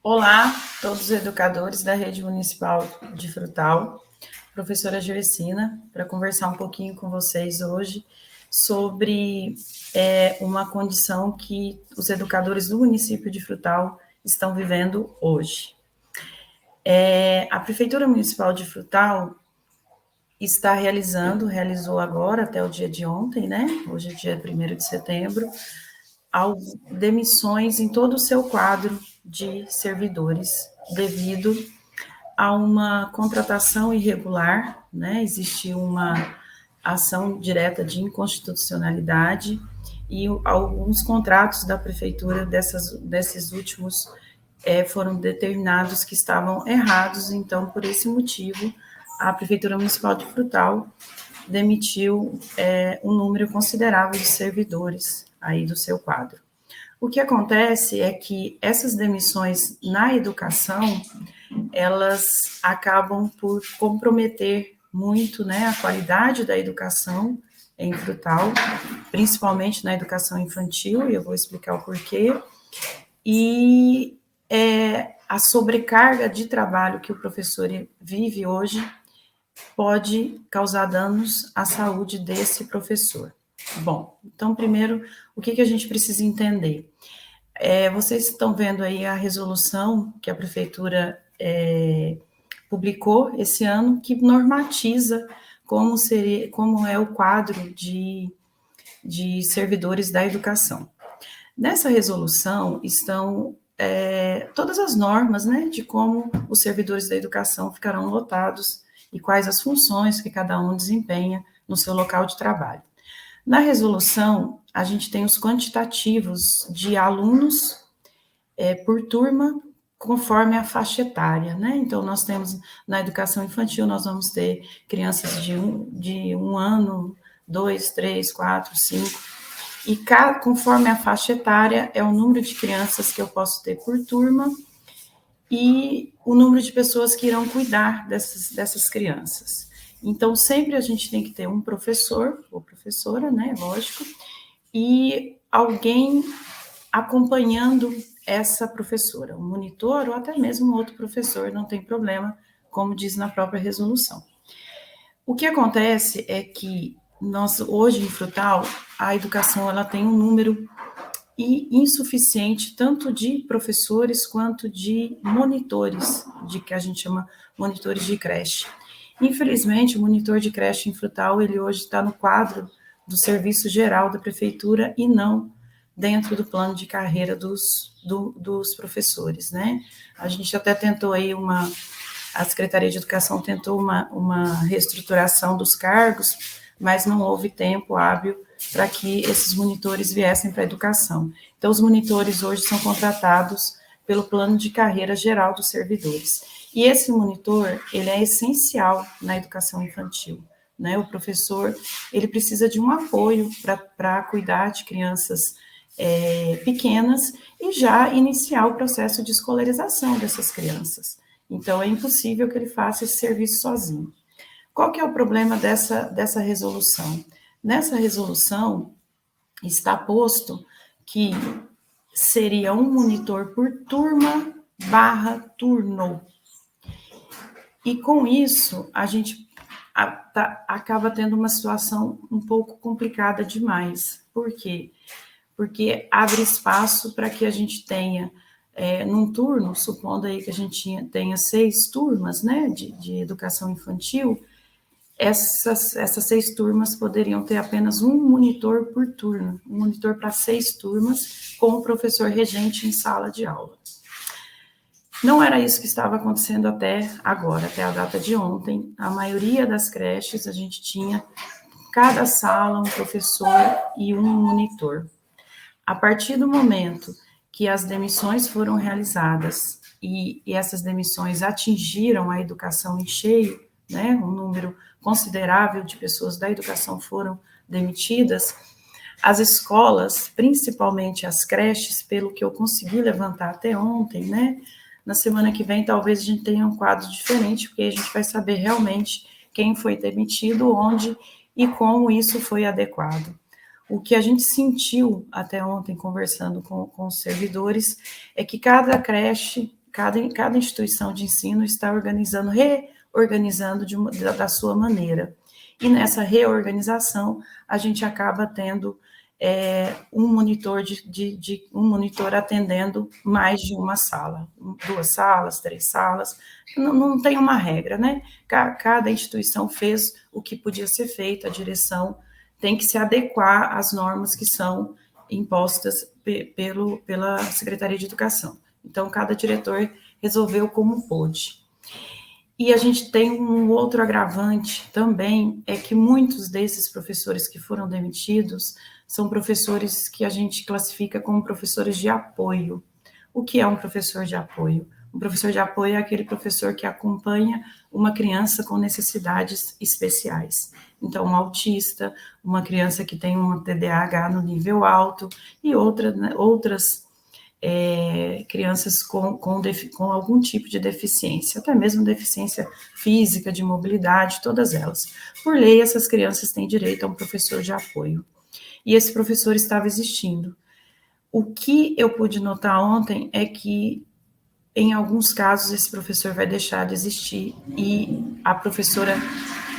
Olá, todos os educadores da Rede Municipal de Frutal, professora Gersina, para conversar um pouquinho com vocês hoje sobre uma condição que os educadores do município de Frutal estão vivendo hoje. A Prefeitura Municipal de Frutal realizou agora, até o dia de ontem, né? Hoje é dia 1º de setembro, demissões em todo o seu quadro de servidores, devido a uma contratação irregular, né? Existiu uma ação direta de inconstitucionalidade e alguns contratos da prefeitura desses últimos foram determinados que estavam errados. Então, por esse motivo, a Prefeitura Municipal de Frutal demitiu um número considerável de servidores aí do seu quadro. O que acontece é que essas demissões na educação, elas acabam por comprometer muito, né, a qualidade da educação em Frutal, principalmente na educação infantil, e eu vou explicar o porquê, e a sobrecarga de trabalho que o professor vive hoje pode causar danos à saúde desse professor. Bom, então, primeiro, o que a gente precisa entender? Vocês estão vendo aí a resolução que a prefeitura publicou esse ano, que normatiza como é o quadro de servidores da educação. Nessa resolução estão todas as normas, né, de como os servidores da educação ficarão lotados e quais as funções que cada um desempenha no seu local de trabalho. Na resolução, a gente tem os quantitativos de alunos por turma, conforme a faixa etária, né? Então, nós temos, na educação infantil, nós vamos ter crianças de um ano, 2, 3, 4, 5, e conforme a faixa etária, é o número de crianças que eu posso ter por turma e o número de pessoas que irão cuidar dessas crianças. Então, sempre a gente tem que ter um professor, ou professora, né, lógico, e alguém acompanhando essa professora, um monitor ou até mesmo outro professor, não tem problema, como diz na própria resolução. O que acontece é que nós, hoje em Frutal, a educação ela tem um número insuficiente tanto de professores quanto de monitores, de que a gente chama monitores de creche. Infelizmente, o monitor de creche em Frutal, ele hoje está no quadro do serviço geral da prefeitura e não dentro do plano de carreira dos professores, né? A gente até tentou aí a Secretaria de Educação tentou uma reestruturação dos cargos, mas não houve tempo hábil para que esses monitores viessem para a educação. Então, os monitores hoje são contratados pelo plano de carreira geral dos servidores. E esse monitor, ele é essencial na educação infantil, né? O professor, ele precisa de um apoio para cuidar de crianças pequenas e já iniciar o processo de escolarização dessas crianças. Então, é impossível que ele faça esse serviço sozinho. Qual que é o problema dessa resolução? Nessa resolução está posto que seria um monitor por turma / turno. E com isso, a gente acaba tendo uma situação um pouco complicada demais. Por quê? Porque abre espaço para que a gente tenha, num turno, supondo aí que a gente tenha 6 turmas, né, de educação infantil, essas 6 turmas poderiam ter apenas um monitor por turno, um monitor para 6 turmas, com o professor regente em sala de aula. Não era isso que estava acontecendo até agora, até a data de ontem. A maioria das creches, a gente tinha cada sala um professor e um monitor. A partir do momento que as demissões foram realizadas e essas demissões atingiram a educação em cheio, né, um número considerável de pessoas da educação foram demitidas, as escolas, principalmente as creches, pelo que eu consegui levantar até ontem, né, na semana que vem talvez a gente tenha um quadro diferente, porque a gente vai saber realmente quem foi demitido, onde e como isso foi adequado. O que a gente sentiu até ontem, conversando com os servidores, é que cada creche, cada instituição de ensino está reorganizando da sua maneira. E nessa reorganização, a gente acaba tendo um monitor um monitor atendendo mais de uma sala, 2 salas, 3 salas, não tem uma regra, né? Cada instituição fez o que podia ser feito, a direção tem que se adequar às normas que são impostas pela Secretaria de Educação. Então, cada diretor resolveu como pôde. E a gente tem um outro agravante também, é que muitos desses professores que foram demitidos são professores que a gente classifica como professores de apoio. O que é um professor de apoio? Um professor de apoio é aquele professor que acompanha uma criança com necessidades especiais. Então, um autista, uma criança que tem um TDAH no nível alto e outras crianças com algum tipo de deficiência, até mesmo deficiência física, de mobilidade, todas elas. Por lei, essas crianças têm direito a um professor de apoio. E esse professor estava existindo. O que eu pude notar ontem é que, em alguns casos, esse professor vai deixar de existir e a professora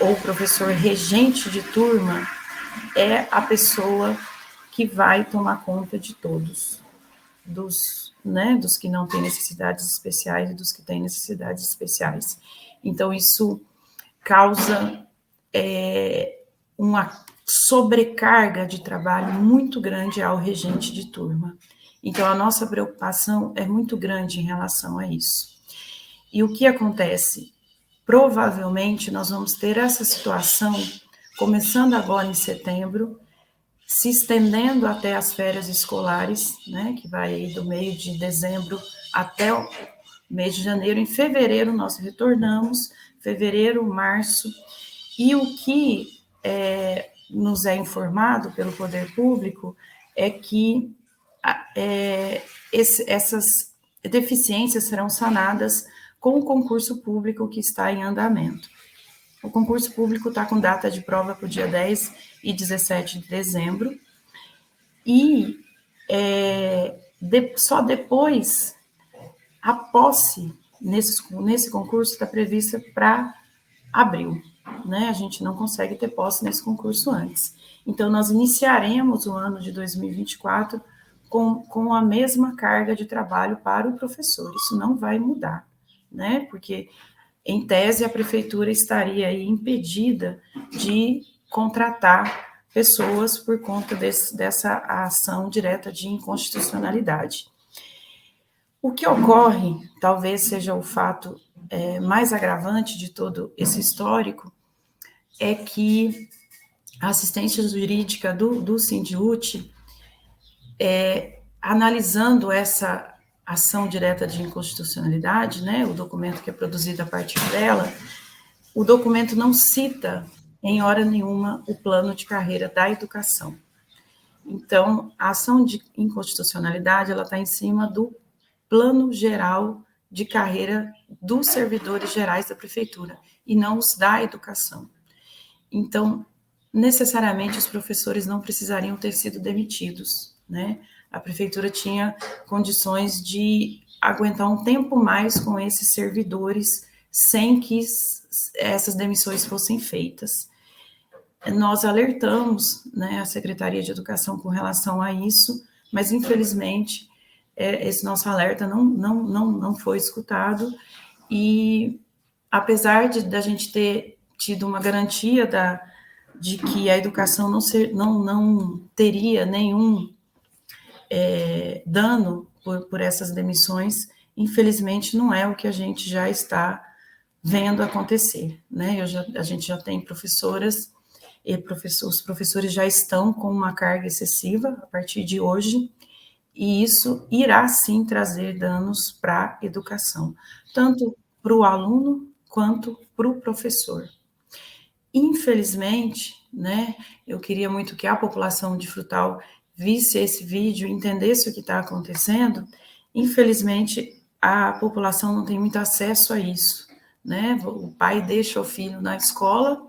ou professor regente de turma é a pessoa que vai tomar conta de todos, dos que não têm necessidades especiais e dos que têm necessidades especiais. Então, isso causa uma sobrecarga de trabalho muito grande ao regente de turma. Então, a nossa preocupação é muito grande em relação a isso. E o que acontece? Provavelmente, nós vamos ter essa situação começando agora em setembro, se estendendo até as férias escolares, né, que vai aí do meio de dezembro até o mês de janeiro. Em fevereiro nós retornamos, fevereiro, março, e o que nos é informado pelo poder público é que essas deficiências serão sanadas com o concurso público que está em andamento. O concurso público está com data de prova para o dia 10 e 17 de dezembro, e só depois a posse nesse concurso está prevista para abril, né? A gente não consegue ter posse nesse concurso antes. Então, nós iniciaremos o ano de 2024 com a mesma carga de trabalho para o professor. Isso não vai mudar, né? Porque, em tese, a prefeitura estaria aí impedida de contratar pessoas por conta dessa ação direta de inconstitucionalidade. O que ocorre, talvez seja o fato mais agravante de todo esse histórico, é que a assistência jurídica do Sindiúti, analisando essa ação direta de inconstitucionalidade, né, o documento que é produzido a partir dela, o documento não cita em hora nenhuma o plano de carreira da educação. Então, a ação de inconstitucionalidade ela está em cima do plano geral de carreira dos servidores gerais da prefeitura e não os da educação. Então, necessariamente os professores não precisariam ter sido demitidos, né? A prefeitura tinha condições de aguentar um tempo mais com esses servidores sem que essas demissões fossem feitas. Nós alertamos, né, a Secretaria de Educação com relação a isso, mas infelizmente esse nosso alerta não foi escutado, e apesar da gente ter tido uma garantia de que a educação não teria nenhum dano por essas demissões, infelizmente não é o que a gente já está vendo acontecer, né? A gente já tem professoras e os professores já estão com uma carga excessiva a partir de hoje, e isso irá sim trazer danos para a educação, tanto para o aluno quanto para o professor. Infelizmente, né, eu queria muito que a população de Frutal visse esse vídeo, entendesse o que está acontecendo. Infelizmente, a população não tem muito acesso a isso, né? O pai deixa o filho na escola,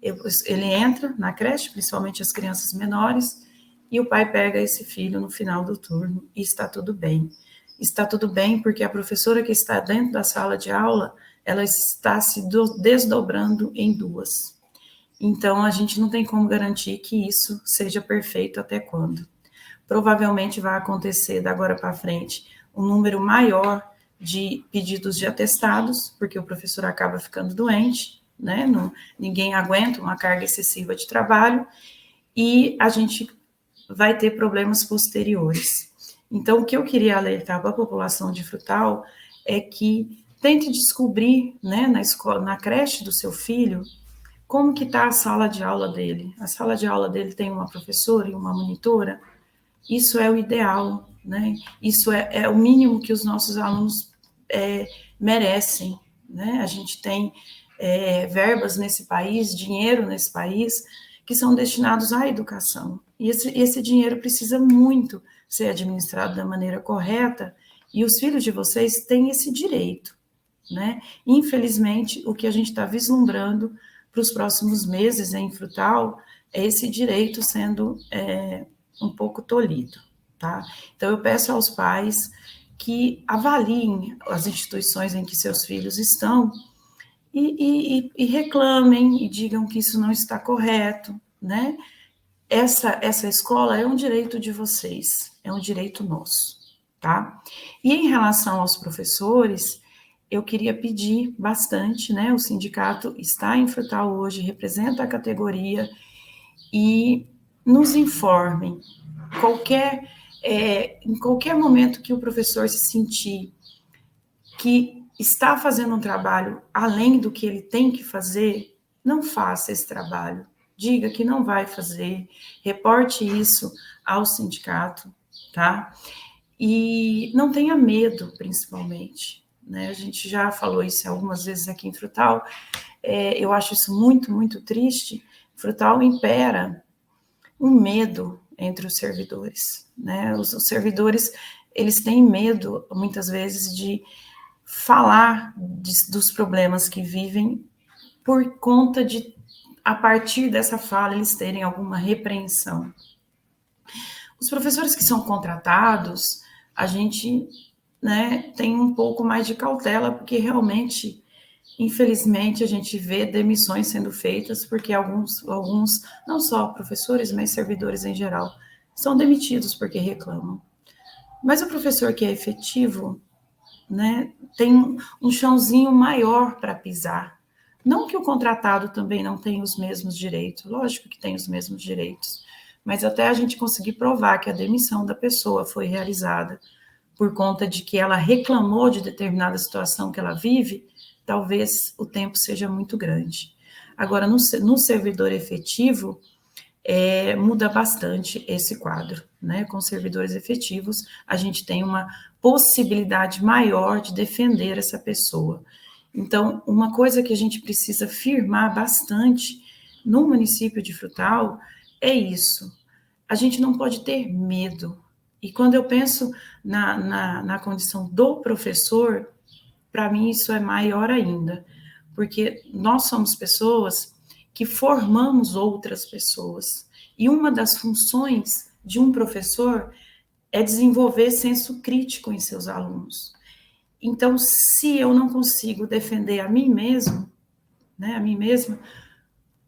ele entra na creche, principalmente as crianças menores, e o pai pega esse filho no final do turno e está tudo bem. está tudo bem, porque a professora que está dentro da sala de aula, ela está se desdobrando em duas. Então, a gente não tem como garantir que isso seja perfeito até quando. Provavelmente vai acontecer da agora para frente um número maior de pedidos de atestados, porque o professor acaba ficando doente, né? Ninguém aguenta uma carga excessiva de trabalho, e a gente vai ter problemas posteriores. Então, o que eu queria alertar para a população de Frutal é que tente descobrir, né, na escola, na creche do seu filho, como que está a sala de aula dele. A sala de aula dele tem uma professora e uma monitora? Isso é o ideal, né? Isso é o mínimo que os nossos alunos merecem, né? A gente tem verbas nesse país, dinheiro nesse país, que são destinados à educação. E esse dinheiro precisa muito ser administrado da maneira correta, e os filhos de vocês têm esse direito, né? Infelizmente, o que a gente está vislumbrando para os próximos meses em Frutal é esse direito sendo um pouco tolhido, tá? Então, eu peço aos pais que avaliem as instituições em que seus filhos estão e reclamem e digam que isso não está correto, né? Essa escola é um direito de vocês, é um direito nosso, tá? E em relação aos professores, eu queria pedir bastante, né? O sindicato está em Frutal hoje, representa a categoria, e nos informem em qualquer momento que o professor se sentir que está fazendo um trabalho além do que ele tem que fazer, não faça esse trabalho. Diga que não vai fazer, reporte isso ao sindicato, tá? E não tenha medo, principalmente, né? A gente já falou isso algumas vezes aqui em Frutal, eu acho isso muito, muito triste. Frutal impera um medo entre os servidores, né? Os servidores, eles têm medo, muitas vezes, de falar dos problemas que vivem por conta de, a partir dessa fala, eles terem alguma repreensão. Os professores que são contratados, a gente, né, tem um pouco mais de cautela, porque realmente, infelizmente, a gente vê demissões sendo feitas, porque alguns, não só professores, mas servidores em geral, são demitidos porque reclamam. Mas o professor que é efetivo, né, tem um chãozinho maior para pisar. Não que o contratado também não tenha os mesmos direitos, lógico que tem os mesmos direitos, mas até a gente conseguir provar que a demissão da pessoa foi realizada por conta de que ela reclamou de determinada situação que ela vive, talvez o tempo seja muito grande. Agora, no servidor efetivo, muda bastante esse quadro, né? Com servidores efetivos, a gente tem uma possibilidade maior de defender essa pessoa. Então, uma coisa que a gente precisa firmar bastante no município de Frutal é isso. A gente não pode ter medo. E quando eu penso na condição do professor, para mim isso é maior ainda, porque nós somos pessoas que formamos outras pessoas. E uma das funções de um professor é desenvolver senso crítico em seus alunos. Então, se eu não consigo defender a mim mesmo, né, a mim mesma,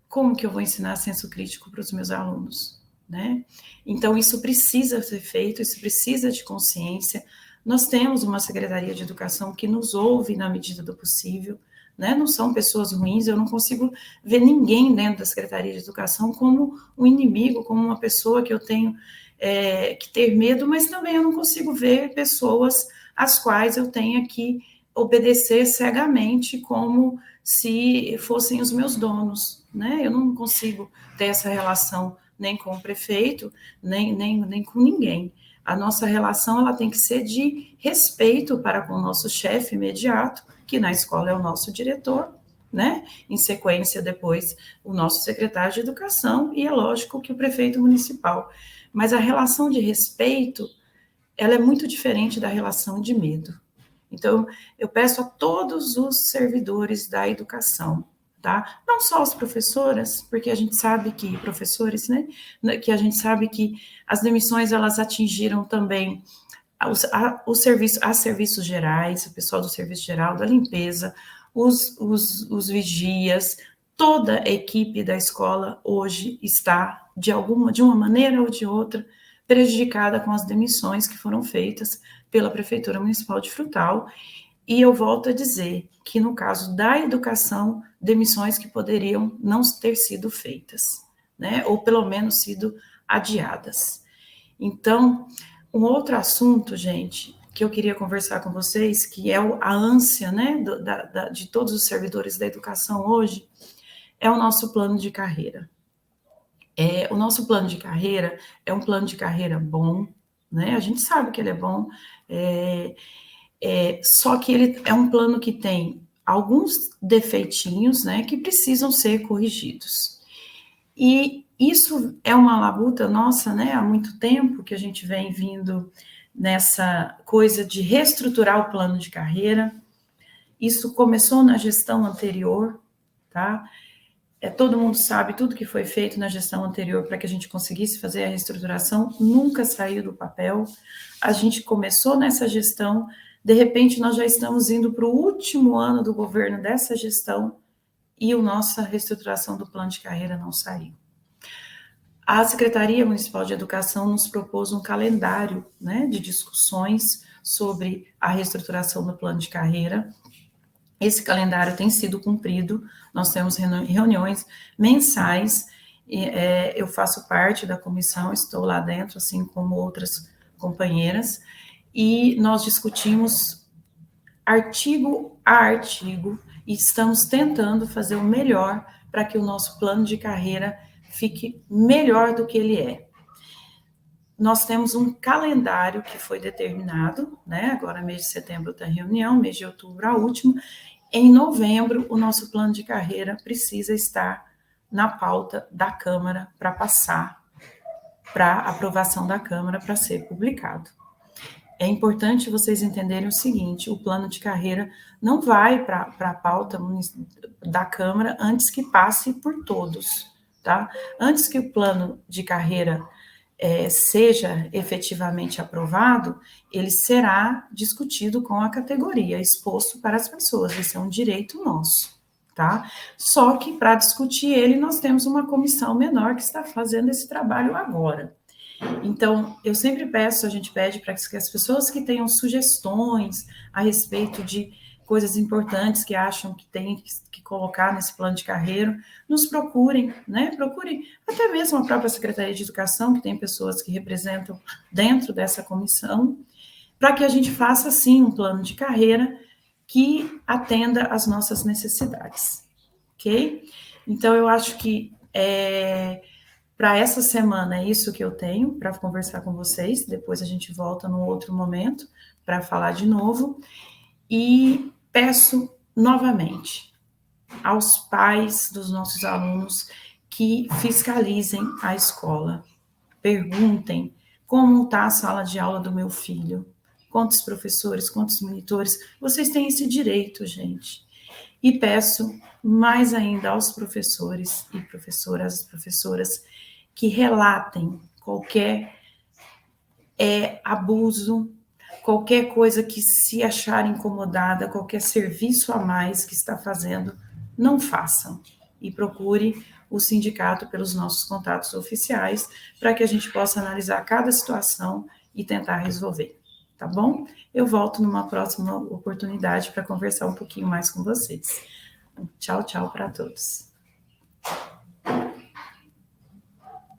como que eu vou ensinar senso crítico para os meus alunos, né? Então, isso precisa ser feito, isso precisa de consciência. Nós temos uma Secretaria de Educação que nos ouve na medida do possível, né? Não são pessoas ruins, eu não consigo ver ninguém dentro da Secretaria de Educação como um inimigo, como uma pessoa que eu tenho que ter medo, mas também eu não consigo ver pessoas às quais eu tenha que obedecer cegamente como se fossem os meus donos, né? Eu não consigo ter essa relação nem com o prefeito, nem com ninguém. A nossa relação ela tem que ser de respeito para com o nosso chefe imediato, que na escola é o nosso diretor, né? Em sequência, depois, o nosso secretário de educação, e é lógico que o prefeito municipal. Mas a relação de respeito, ela é muito diferente da relação de medo. Então, eu peço a todos os servidores da educação, tá? Não só as professoras, porque a gente sabe que, professores, né? Que a gente sabe que as demissões, elas atingiram também As serviços gerais, o pessoal do serviço geral, da limpeza, os vigias, toda a equipe da escola hoje está, de uma maneira ou de outra, prejudicada com as demissões que foram feitas pela Prefeitura Municipal de Frutal. E eu volto a dizer que, no caso da educação, demissões que poderiam não ter sido feitas, né? Ou pelo menos sido adiadas. Então, um outro assunto, gente, que eu queria conversar com vocês, que é a ânsia, né, de todos os servidores da educação hoje, é o nosso plano de carreira. O nosso plano de carreira é um plano de carreira bom, né? A gente sabe que ele é bom, só que ele é um plano que tem alguns defeitinhos, né, que precisam ser corrigidos. E isso é uma labuta nossa, né, há muito tempo que a gente vem vindo nessa coisa de reestruturar o plano de carreira. Isso começou na gestão anterior, tá? Todo mundo sabe tudo que foi feito na gestão anterior para que a gente conseguisse fazer a reestruturação, nunca saiu do papel. A gente começou nessa gestão, de repente nós já estamos indo para o último ano do governo dessa gestão e a nossa reestruturação do plano de carreira não saiu. A Secretaria Municipal de Educação nos propôs um calendário, né, de discussões sobre a reestruturação do plano de carreira. Esse calendário tem sido cumprido, nós temos reuniões mensais, eu faço parte da comissão, estou lá dentro, assim como outras companheiras, e nós discutimos artigo a artigo e estamos tentando fazer o melhor para que o nosso plano de carreira fique melhor do que ele é. Nós temos um calendário que foi determinado, né? Agora, mês de setembro tem reunião, mês de outubro a última. Em novembro, o nosso plano de carreira precisa estar na pauta da Câmara para passar para aprovação da Câmara para ser publicado. É importante vocês entenderem o seguinte: o plano de carreira não vai para a pauta da Câmara antes que passe por todos, tá? Antes que o plano de carreira seja efetivamente aprovado, ele será discutido com a categoria, exposto para as pessoas, isso é um direito nosso, tá? Só que para discutir ele, nós temos uma comissão menor que está fazendo esse trabalho agora. Então, eu sempre peço, a gente pede para que as pessoas que tenham sugestões a respeito de coisas importantes que acham que tem que colocar nesse plano de carreira, nos procurem, né? Procurem até mesmo a própria Secretaria de Educação, que tem pessoas que representam dentro dessa comissão, para que a gente faça, sim, um plano de carreira que atenda às nossas necessidades, ok? Então, eu acho que para essa semana é isso que eu tenho para conversar com vocês, depois a gente volta num outro momento para falar de novo, e peço novamente aos pais dos nossos alunos que fiscalizem a escola. Perguntem como está a sala de aula do meu filho, quantos professores, quantos monitores. Vocês têm esse direito, gente. E peço mais ainda aos professores e professoras que relatem qualquer abuso, qualquer coisa que se achar incomodada, qualquer serviço a mais que está fazendo, não façam. E procure o sindicato pelos nossos contatos oficiais, para que a gente possa analisar cada situação e tentar resolver, tá bom? Eu volto numa próxima oportunidade para conversar um pouquinho mais com vocês. Tchau, tchau para todos.